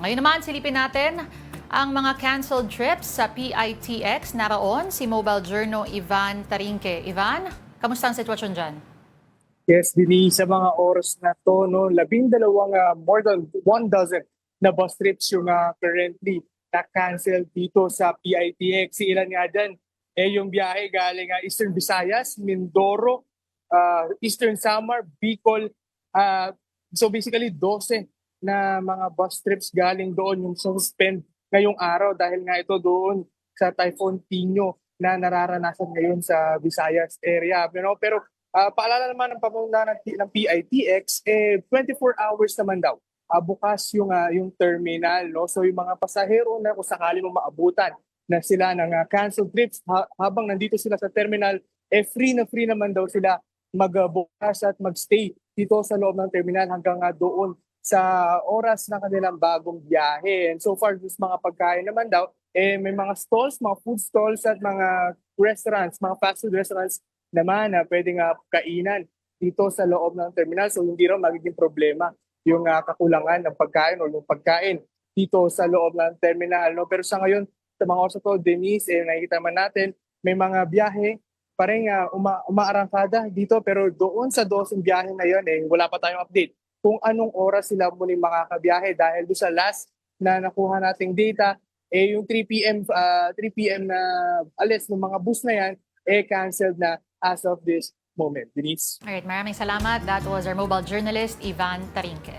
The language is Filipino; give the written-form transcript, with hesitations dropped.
Ngayon naman, silipin natin ang mga canceled trips sa PITX. Naroon si Mobile Journal Ivan Tarinque. Ivan, kamusta ang sitwasyon dyan? Yes, Dini, sa mga oras na to, no, 12, more than 1 dozen na bus trips yung currently na-cancel dito sa PITX. Si ilan nga dyan, yung biyahe galing Eastern Visayas, Mindoro, Eastern Samar, Bicol. So basically 12 na mga bus trips galing doon yung suspend ngayong araw dahil nga ito doon sa Typhoon Tinyo na nararanasan ngayon sa Visayas area. Pero paalala naman ng pamumuno ng PITX, 24 hours naman daw. Bukas yung terminal. No? So yung mga pasahero na kung sakali mo maabutan na sila ng canceled trips habang nandito sila sa terminal, free naman daw sila magbukas at magstay dito sa loob ng terminal hanggang doon sa oras ng kanilang bagong biyahe. And so far, sa mga pagkain naman daw, may mga stalls, mga food stalls at mga restaurants, mga fast food restaurants naman na pwedeng kainan dito sa loob ng terminal. So hindi raw magiging problema yung kakulangan ng pagkain o yung pagkain dito sa loob ng terminal. No? Pero sa ngayon, sa mga oras na to, Denise, nakikita naman natin, may mga biyahe pa rin umaarangkada dito. Pero doon sa 12 biyahe na yun, wala pa tayong update kung anong oras sila muling makakabiyahe dahil doon sa last na nakuha nating data, yung 3 p.m. na alis ng mga bus na yan, canceled na as of this moment. Denise? Alright, maraming salamat. That was our mobile journalist, Ivan Tarinque.